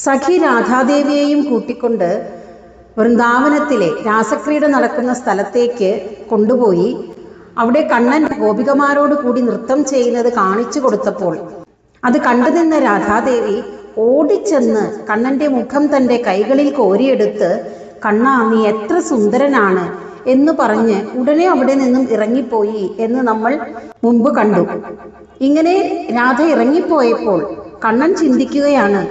സഖി രാധാദേവിയെയും കൂട്ടിക്കൊണ്ട് വൃന്ദാവനത്തിലെ രാസക്രീഡ നടക്കുന്ന സ്ഥലത്തേക്ക് കൊണ്ടുപോയി അവിടെ കണ്ണൻ ഗോപികമാരോട് കൂടി നൃത്തം ചെയ്യുന്നത് കാണിച്ചു കൊടുത്തപ്പോൾ അത് കണ്ടുനിന്ന രാധാദേവി ഓടിച്ചെന്ന് കണ്ണന്റെ മുഖം തൻ്റെ കൈകളിൽ കോരിയെടുത്ത് കണ്ണാ നീ എത്ര സുന്ദരനാണ് എന്ന് പറഞ്ഞ് ഉടനെ അവിടെ നിന്നും ഇറങ്ങിപ്പോയി എന്ന് നമ്മൾ മുമ്പ് കണ്ടു. ഇങ്ങനെ രാധ ഇറങ്ങിപ്പോയപ്പോൾ കണ്ണൻ ചിന്തിക്കുകയാണ്,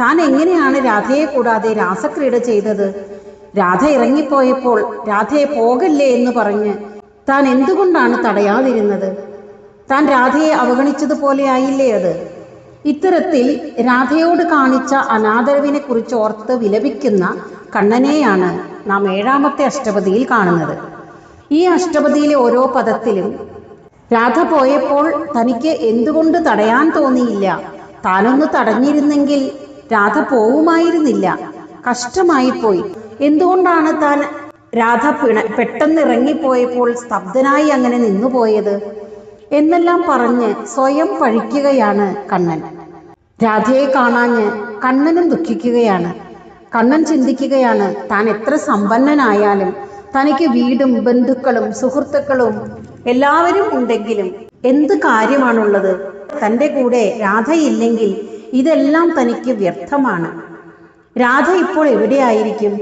താൻ എങ്ങനെയാണ് രാധയെ കൂടാതെ രാസക്രീഡ ചെയ്തത്? രാധ ഇറങ്ങിപ്പോയപ്പോൾ രാധയെ പോകല്ലേ എന്ന് പറഞ്ഞ് താൻ എന്തുകൊണ്ടാണ് തടയാതിരുന്നത്? താൻ രാധയെ അവഗണിച്ചതുപോലെ ആയില്ലേ അത്? ഇത്തരത്തിൽ രാധയോട് കാണിച്ച അനാദരവിനെ കുറിച്ച് ഓർത്ത് വിലപിക്കുന്ന കണ്ണനെയാണ് നാം 7ാമത്തെ അഷ്ടപദിയിൽ കാണുന്നത്. ഈ അഷ്ടപദിയിലെ ഓരോ പദത്തിലും രാധ പോയപ്പോൾ തനിക്ക് എന്തുകൊണ്ട് തടയാൻ തോന്നിയില്ല, താനൊന്ന് തടഞ്ഞിരുന്നെങ്കിൽ രാധ പോവുമായിരുന്നില്ല, കഷ്ടമായി പോയി, എന്തുകൊണ്ടാണ് താൻ രാധ പെട്ടെന്ന് ഇറങ്ങിപ്പോയപ്പോൾ സ്തബ്ധനായി അങ്ങനെ നിന്നുപോയത് എന്നെല്ലാം പറഞ്ഞ് സ്വയം പഴിക്കുകയാണ് കണ്ണൻ. രാധയെ കാണാഞ്ഞ് കണ്ണനും ദുഃഖിക്കുകയാണ്. കണ്ണൻ ചിന്തിക്കുകയാണ്, താൻ എത്ര സമ്പന്നനായാലും തനിക്ക് വീടും ബന്ധുക്കളും സുഹൃത്തുക്കളും എല്ലാവരും ഉണ്ടെങ്കിലും എന്ത് കാര്യമാണുള്ളത്? തൻ്റെ കൂടെ രാധയില്ലെങ്കിൽ ഇതെല്ലാം തനിക്ക് വ്യർത്ഥമാണ്. രാധ ഇപ്പോൾ എവിടെയായിരിക്കും?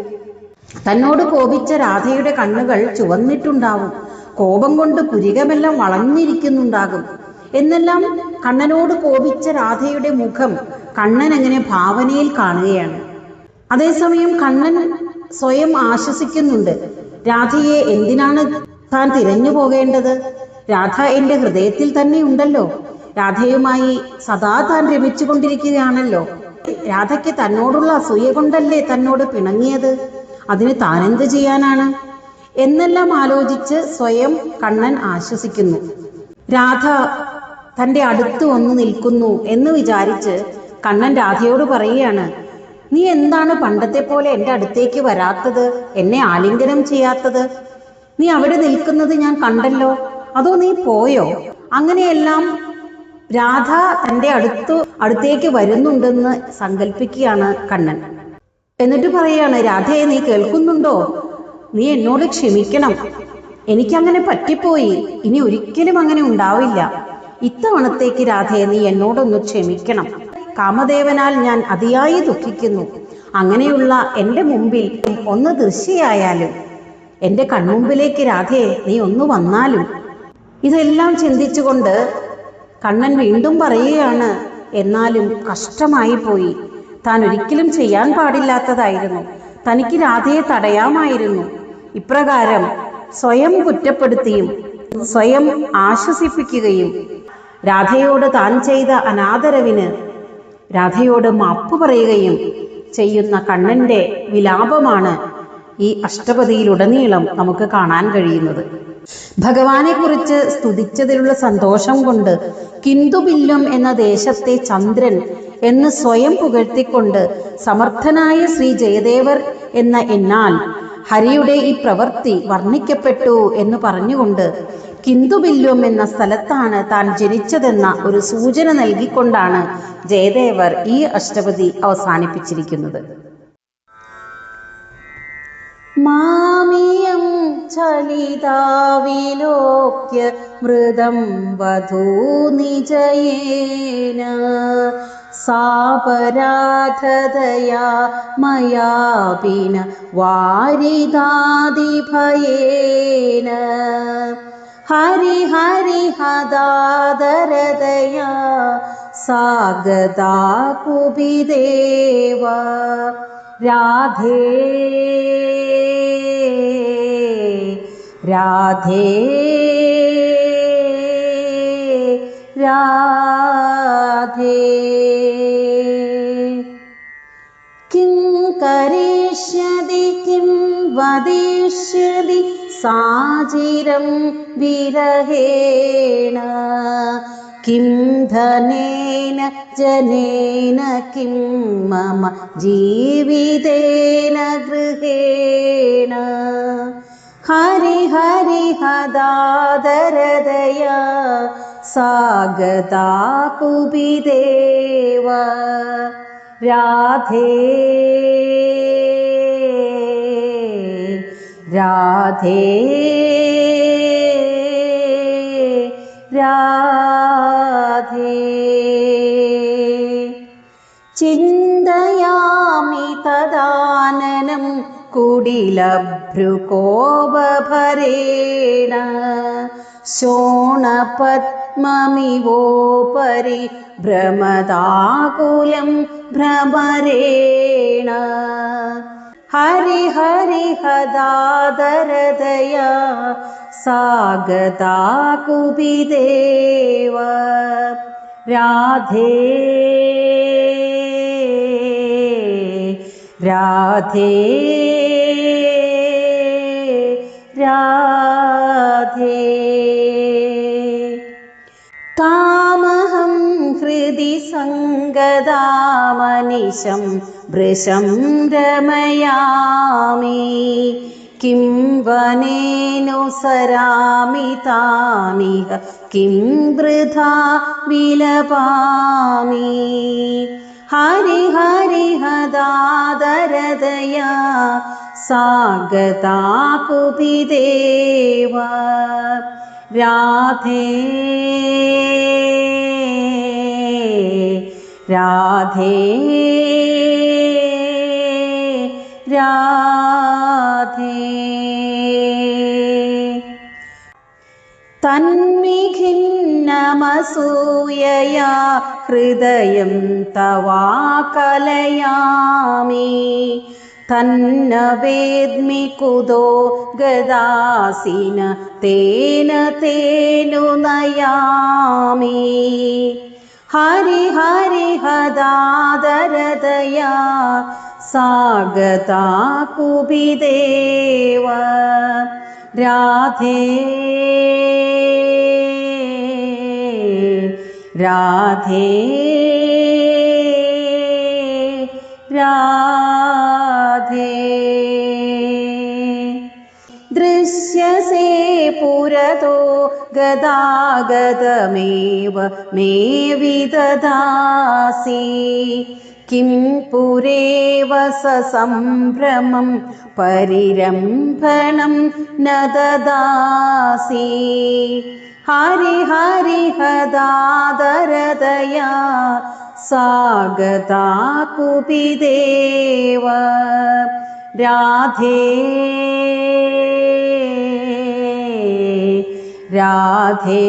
തന്നോട് കോപിച്ച രാധയുടെ കണ്ണുകൾ ചുവന്നിട്ടുണ്ടാവും, കോപം കൊണ്ട് പുരികമെല്ലാം വളഞ്ഞിരിക്കുന്നുണ്ടാകും എന്നെല്ലാം കണ്ണനോട് കോപിച്ച രാധയുടെ മുഖം കണ്ണൻ അങ്ങനെ ഭാവനയിൽ കാണുകയാണ്. അതേസമയം കണ്ണൻ സ്വയം ആശ്വസിക്കുന്നുണ്ട്, രാധയെ എന്തിനാണ് താൻ തിരഞ്ഞു പോകേണ്ടത്? രാധ എൻ്റെ ഹൃദയത്തിൽ തന്നെ ഉണ്ടല്ലോ, രാധയുമായി സദാ താൻ രമിച്ചു കൊണ്ടിരിക്കുകയാണല്ലോ. രാധയ്ക്ക് തന്നോടുള്ള അസൂയ കൊണ്ടല്ലേ തന്നോട് പിണങ്ങിയത്, അതിന് താനെന്ത് ചെയ്യാനാണ് എന്നെല്ലാം ആലോചിച്ച് സ്വയം കണ്ണൻ ആശ്വസിക്കുന്നു. രാധ തൻ്റെ അടുത്ത് വന്നു നിൽക്കുന്നു എന്ന് വിചാരിച്ച് കണ്ണൻ രാധയോട് പറയുകയാണ്, നീ എന്താണ് പണ്ടത്തെ പോലെ എൻ്റെ അടുത്തേക്ക് വരാത്തത്, എന്നെ ആലിംഗനം ചെയ്യാത്തത്? നീ അവിടെ നിൽക്കുന്നത് ഞാൻ കണ്ടല്ലോ, അതോ നീ പോയോ? അങ്ങനെയെല്ലാം രാധ തൻ്റെ അടുത്തേക്ക് വരുന്നുണ്ടെന്ന് സങ്കല്പിക്കുകയാണ് കണ്ണൻ. എന്നിട്ട് പറയാണ്, രാധയെ നീ കേൾക്കുന്നുണ്ടോ? നീ എന്നോട് ക്ഷമിക്കണം, എനിക്കങ്ങനെ പറ്റിപ്പോയി, ഇനി ഒരിക്കലും അങ്ങനെ ഉണ്ടാവില്ല. ഇത്തവണത്തേക്ക് രാധയെ നീ എന്നോടൊന്ന് ക്ഷമിക്കണം. കാമദേവനാൽ ഞാൻ അതിയായി ദുഃഖിക്കുന്നു. അങ്ങനെയുള്ള എൻ്റെ മുമ്പിൽ ഒന്ന് ദൃശ്യയായാലും, എൻ്റെ കൺമുമ്പിലേക്ക് രാധയെ നീ ഒന്ന് വന്നാലും. ഇതെല്ലാം ചിന്തിച്ചുകൊണ്ട് കണ്ണൻ വീണ്ടും പറയുകയാണ്, എന്നാലും കഷ്ടമായി പോയി, താൻ ഒരിക്കലും ചെയ്യാൻ പാടില്ലാത്തതായിരുന്നു, തനിക്ക് രാധയെ തടയാമായിരുന്നു. ഇപ്രകാരം സ്വയം കുറ്റപ്പെടുത്തിയും സ്വയം ആശ്വസിപ്പിക്കുകയും രാധയോട് താൻ ചെയ്ത അനാദരവിന് രാധയോട് മാപ്പ് പറയുകയും ചെയ്യുന്ന കണ്ണൻ്റെ വിലാപമാണ് ഈ അഷ്ടപദിയിലുടനീളം നമുക്ക് കാണാൻ കഴിയുന്നത്. ഭഗവാനെ കുറിച്ച് സ്തുതിച്ചതിലുള്ള സന്തോഷം കൊണ്ട് കിന്തുബില്യം എന്ന ദേശത്തെ ചന്ദ്രൻ എന്ന് സ്വയം പുകഴ്ത്തിക്കൊണ്ട് സമർത്ഥനായ ശ്രീ ജയദേവർ എന്ന എന്നാൽ ഹരിയുടെ ഈ പ്രവൃത്തി വർണ്ണിക്കപ്പെട്ടു എന്ന് പറഞ്ഞുകൊണ്ട് കിന്തുബില്യം എന്ന സ്ഥലത്താണ് താൻ ജനിച്ചതെന്ന ഒരു സൂചന നൽകിക്കൊണ്ടാണ് ജയദേവർ ഈ അഷ്ടപതി അവസാനിപ്പിച്ചിരിക്കുന്നത്. മാമിയം ചലിതാവിലോക്യ മൃദം വധൂ നിജയേന സാപരാധതയാ മയാപിന വാരിദാദിഭയേന ഹരി ഹരി ഹദാദരദയാ സാഗതാ കുപിദേവ രാധേ രാധേ രാധേ കിം കരിഷ്യതി കിം വദിഷ്യതി സാചിരം വിരഹേണ കിം ധനേന ജനേന കിം മമ ജീവിതേന ഗൃഹേണ ഹരി ഹരി രാധേ രാധേ രാധേ ചിന്തയാമി തദാനനം കുടിലഭ്രുകോപഭരേണ ശോണപദ്മമിവോപരി ഭ്രമദാകുലം ഭ്രമരേണ ഹരി ഹരി ഹദാദരദയാ സാഗതാ കുപിദേവ രാധേ രാധേ രാധേ താമഹം ഹൃദി സംഗദാമനിശം വൃശം രമയാമി കിം വനേനു സരാമി താമിഹ കിം വൃഥാ വിലപാമി ഹരി ഹരി ഹദാദരദയാ സാഗതാ കുപിദേവ രാധേ രാധേ രാധേ തന്വിഖിന്നമസൂയയാ ഹൃദയം തവാകലയാമി തന്ന വേദ്മി കുതോ ഗദാസിന തേന തേനു നയാമി ഹരി ഹരി ഹദാദരദയാ സാഗതാ കുപിദേവ രാധേ രാധേ രാധേ ദൃശ്യസേ പുരതോ ഗദാഗതമേവ മേ വിദദാസി കിം പുരേവ സസംഭ്രമം പരിരംഭണം ന ദദാസി ഹരി ഹരി ഹദാദരദയാ സാഗതാ കുപിദേവ രാധേ രാധേ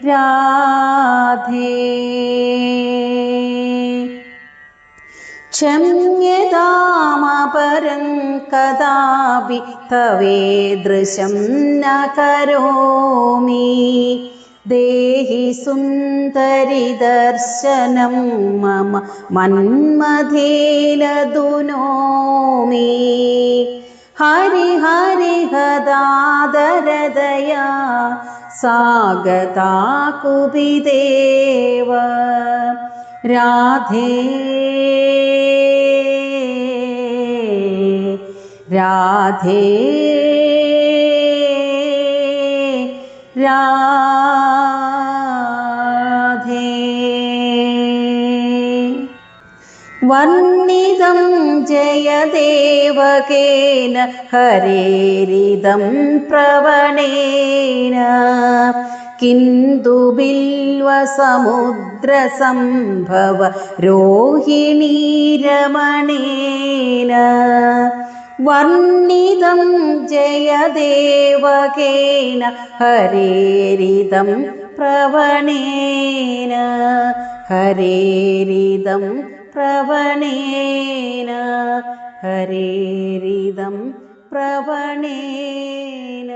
രാധേ ക്ഷമ്യതാമപരം കദാപി തവേദൃശം ന കരോമി ദേഹി സുന്ദരി ദർശനം മമ മന്മഥേന ദുനോമി ഹരി ഹരി ഹദാദരദയാ സാഗതാ കുപിദേവ രാധേ രാധേ രാധേ വർണ്ണിതം ജയദേവകേന ഹരേരിദം പ്രവണേന കിന്തു ബിൽവസമുദ്രസംഭവ രോഹിണീരമണേന വർണ്ണിതം ജയദേവകേന ഹരേരിദം പ്രവണേന ഹരേരിദം പ്രവണേന ഹരേരിദം പ്രവണേന